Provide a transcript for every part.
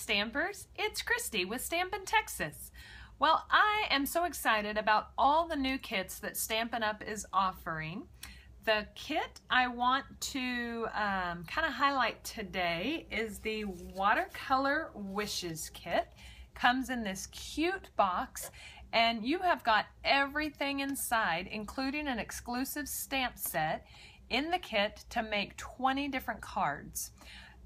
Stampers, it's Christy with Stampin' Texas. Well, I am so excited about all the new kits that Stampin' Up is offering. The kit I want to kind of highlight today is the Watercolor Wishes Kit. Comes in this cute box, and you have got everything inside, including an exclusive stamp set in the kit to make 20 different cards.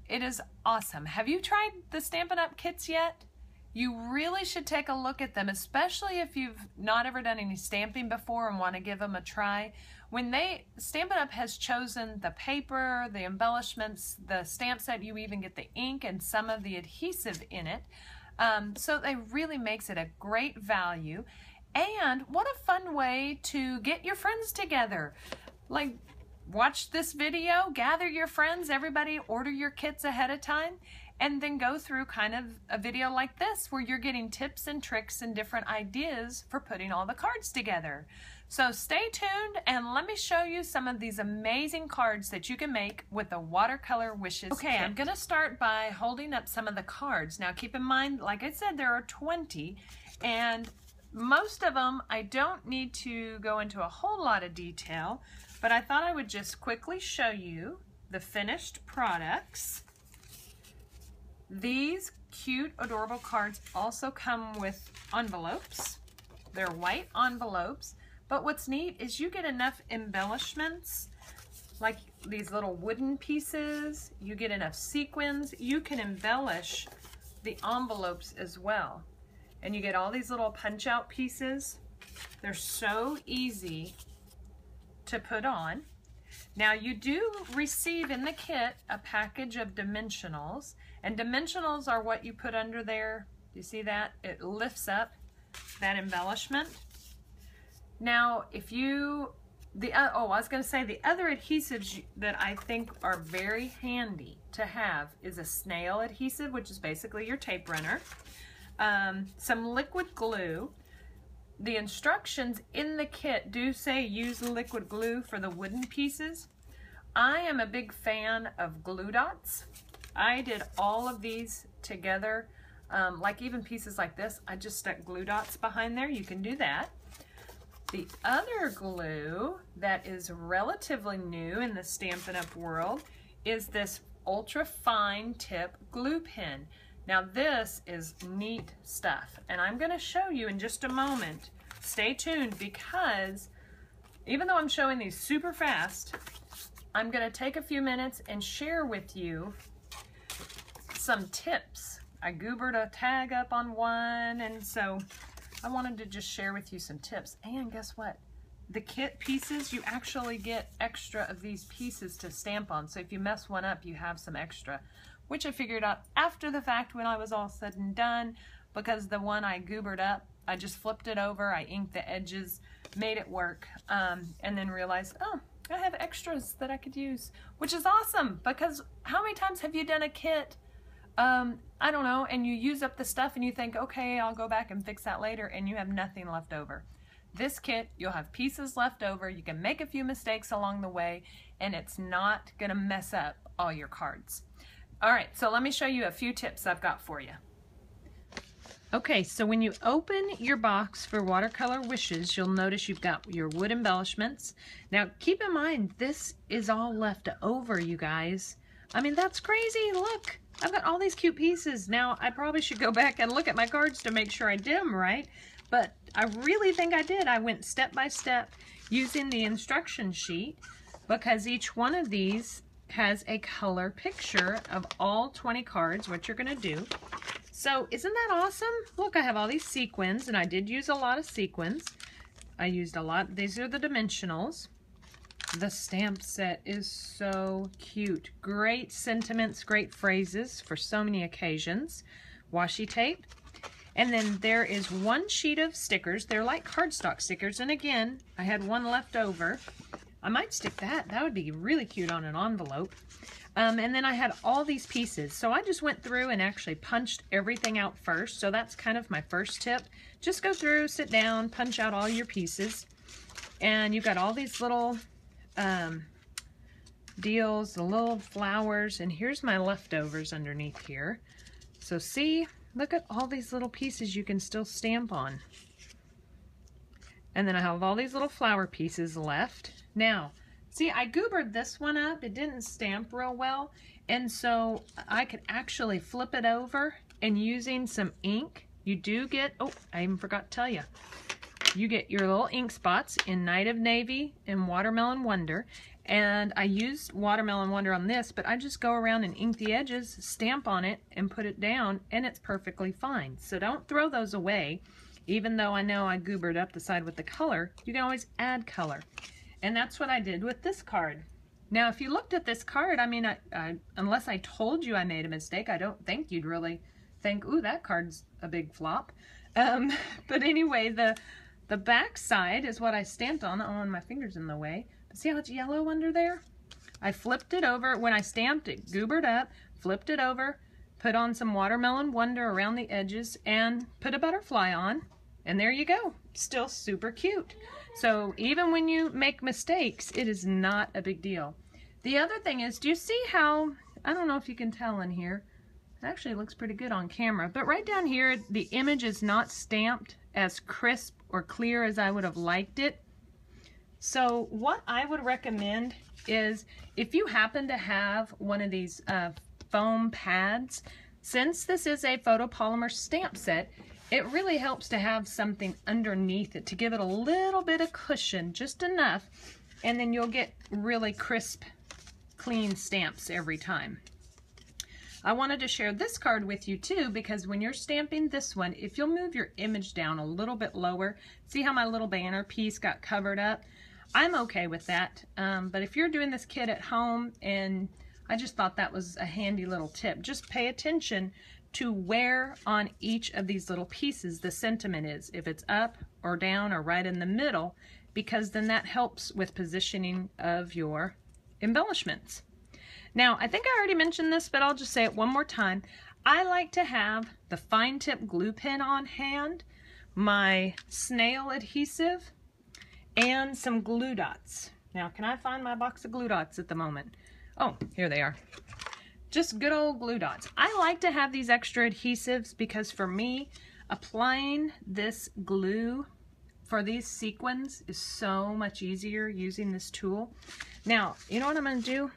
It is awesome. Have you tried the Stampin' Up kits yet? You really should take a look at them, especially if you've not ever done any stamping before and want to give them a try. When Stampin' Up has chosen the paper, the embellishments, the stamp set, you even get the ink and some of the adhesive in it. So it really makes it a great value. And what a fun way to get your friends together. Like, watch this video, gather your friends, everybody order your kits ahead of time, and then go through kind of a video like this where you're getting tips and tricks and different ideas for putting all the cards together. So stay tuned and let me show you some of these amazing cards that you can make with the Watercolor Wishes Kit. I'm going to start by holding up some of the cards. Now keep in mind, like I said, there are 20, and most of them I don't need to go into a whole lot of detail, but I thought I would just quickly show you the finished products. These cute, adorable cards also come with envelopes. They're white envelopes, but what's neat is you get enough embellishments, like these little wooden pieces, you get enough sequins, you can embellish the envelopes as well. And you get all these little punch-out pieces. They're so easy to put on. Now you do receive in the kit a package of dimensionals, and dimensionals are what you put under there. Do you see that? It lifts up that embellishment. Now if you, I was going to say the other adhesives that I think are very handy to have is a snail adhesive, which is basically your tape runner, some liquid glue. The instructions in the kit do say use liquid glue for the wooden pieces. I am a big fan of glue dots. I did all of these together, like even pieces like this, I just stuck glue dots behind there. You can do that. The other glue that is relatively new in the Stampin' Up world is this ultra fine tip glue pen. Now this is neat stuff, and I'm going to show you in just a moment. Stay tuned, because even though I'm showing these super fast, I'm going to take a few minutes and share with you some tips. I goobered a tag up on one, and so I wanted to just share with you some tips. And guess what? The kit pieces, you actually get extra of these pieces to stamp on. So if you mess one up, you have some extra, which I figured out after the fact when I was all said and done, because the one I goobered up, I just flipped it over, I inked the edges, made it work, and then realized, oh, I have extras that I could use, which is awesome, because how many times have you done a kit, I don't know, and you use up the stuff and you think, okay, I'll go back and fix that later, and you have nothing left over. This kit, you'll have pieces left over, you can make a few mistakes along the way, and it's not going to mess up all your cards. Alright, so let me show you a few tips I've got for you. Okay, so when you open your box for Watercolor Wishes, you'll notice you've got your wood embellishments. Now, keep in mind, this is all left over, you guys. I mean, that's crazy. Look, I've got all these cute pieces. Now, I probably should go back and look at my cards to make sure I did them right, but I really think I did. I went step by step using the instruction sheet, because each one of these has a color picture of all 20 cards, what you're going to do. So isn't that awesome? Look, I have all these sequins, and I did use a lot of sequins. I used a lot. These are the dimensionals. The stamp set is so cute. Great sentiments, great phrases for so many occasions. Washi tape. And then there is one sheet of stickers. They're like cardstock stickers, and again, I had one left over. I might stick that. That would be really cute on an envelope. And then I had all these pieces. So I just went through and actually punched everything out first. So that's kind of my first tip. Just go through, sit down, punch out all your pieces. And you've got all these little deals, the little flowers. And here's my leftovers underneath here. So see, look at all these little pieces you can still stamp on. And then I have all these little flower pieces left. Now, see, I goobered this one up. It didn't stamp real well. And so I could actually flip it over, and using some ink, you do get, oh, I even forgot to tell you. You get your little ink spots in Night of Navy and Watermelon Wonder. And I used Watermelon Wonder on this, but I just go around and ink the edges, stamp on it, and put it down, and it's perfectly fine. So don't throw those away. Even though I know I goobered up the side with the color, you can always add color. And that's what I did with this card. Now, if you looked at this card, I mean, unless I told you I made a mistake, I don't think you'd really think, ooh, that card's a big flop. But anyway, the back side is what I stamped on. Oh, and my finger's in the way. But see how it's yellow under there? I flipped it over. When I stamped it, goobered up, flipped it over, put on some Watermelon Wonder around the edges, and put a butterfly on. And there you go. Still super cute. So even when you make mistakes, it is not a big deal. The other thing is, do you see how, I don't know if you can tell in here, it actually looks pretty good on camera, but right down here, the image is not stamped as crisp or clear as I would have liked it. So what I would recommend is, if you happen to have one of these foam pads, since this is a photopolymer stamp set, it really helps to have something underneath it to give it a little bit of cushion, just enough, and then you'll get really crisp, clean stamps every time. I wanted to share this card with you too, because when you're stamping this one, if you'll move your image down a little bit lower, see how my little banner piece got covered up? I'm okay with that, but if you're doing this kit at home, and I just thought that was a handy little tip, just pay attention to where on each of these little pieces the sentiment is, if it's up or down or right in the middle, because then that helps with positioning of your embellishments. Now, I think I already mentioned this, but I'll just say it one more time. I like to have the fine tip glue pen on hand, my snail adhesive, and some glue dots. Now, can I find my box of glue dots at the moment? Oh, here they are. Just good old glue dots. I like to have these extra adhesives because for me, applying this glue for these sequins is so much easier using this tool. Now, you know what I'm going to do?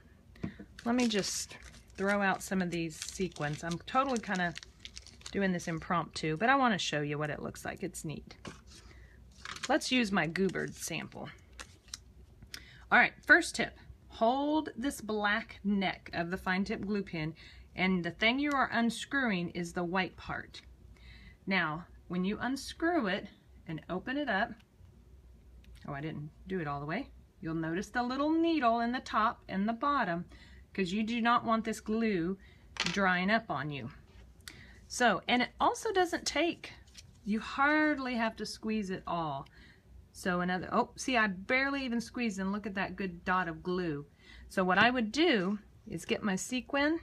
Let me just throw out some of these sequins. I'm totally kind of doing this impromptu, but I want to show you what it looks like. It's neat. Let's use my goobered sample. All right, first tip. Hold this black neck of the fine tip glue pen, and the thing you are unscrewing is the white part. Now, when you unscrew it and open it up, oh, I didn't do it all the way. You'll notice the little needle in the top and the bottom, because you do not want this glue drying up on you. So, and it also doesn't take, you hardly have to squeeze it all. So another, oh, see, I barely even squeezed, and look at that good dot of glue. So what I would do is get my sequin,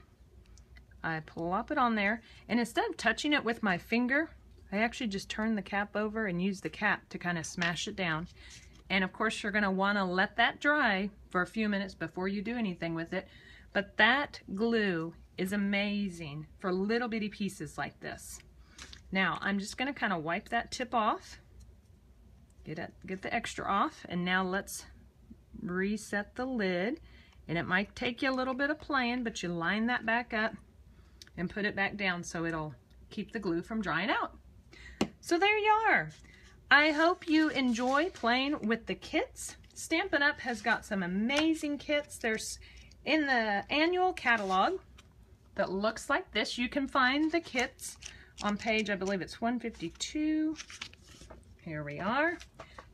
I plop it on there, and instead of touching it with my finger, I actually just turn the cap over and use the cap to kind of smash it down. And of course, you're going to want to let that dry for a few minutes before you do anything with it. But that glue is amazing for little bitty pieces like this. Now, I'm just going to kind of wipe that tip off. Get the extra off, and now let's reset the lid. And it might take you a little bit of playing, but you line that back up and put it back down so it'll keep the glue from drying out. So there you are. I hope you enjoy playing with the kits. Stampin' Up! Has got some amazing kits. There's in the annual catalog that looks like this. You can find the kits on page, I believe it's 152. Here we are.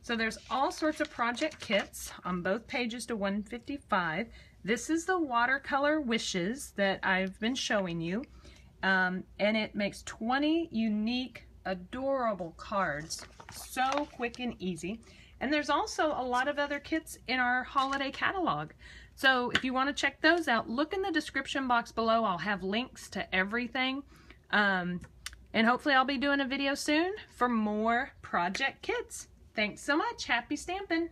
So there's all sorts of project kits on both pages to 155. This is the Watercolor Wishes that I've been showing you. And it makes 20 unique, adorable cards. So quick and easy. And there's also a lot of other kits in our holiday catalog. So if you want to check those out, look in the description box below. I'll have links to everything. And hopefully I'll be doing a video soon for more project kits. Thanks so much. Happy stamping!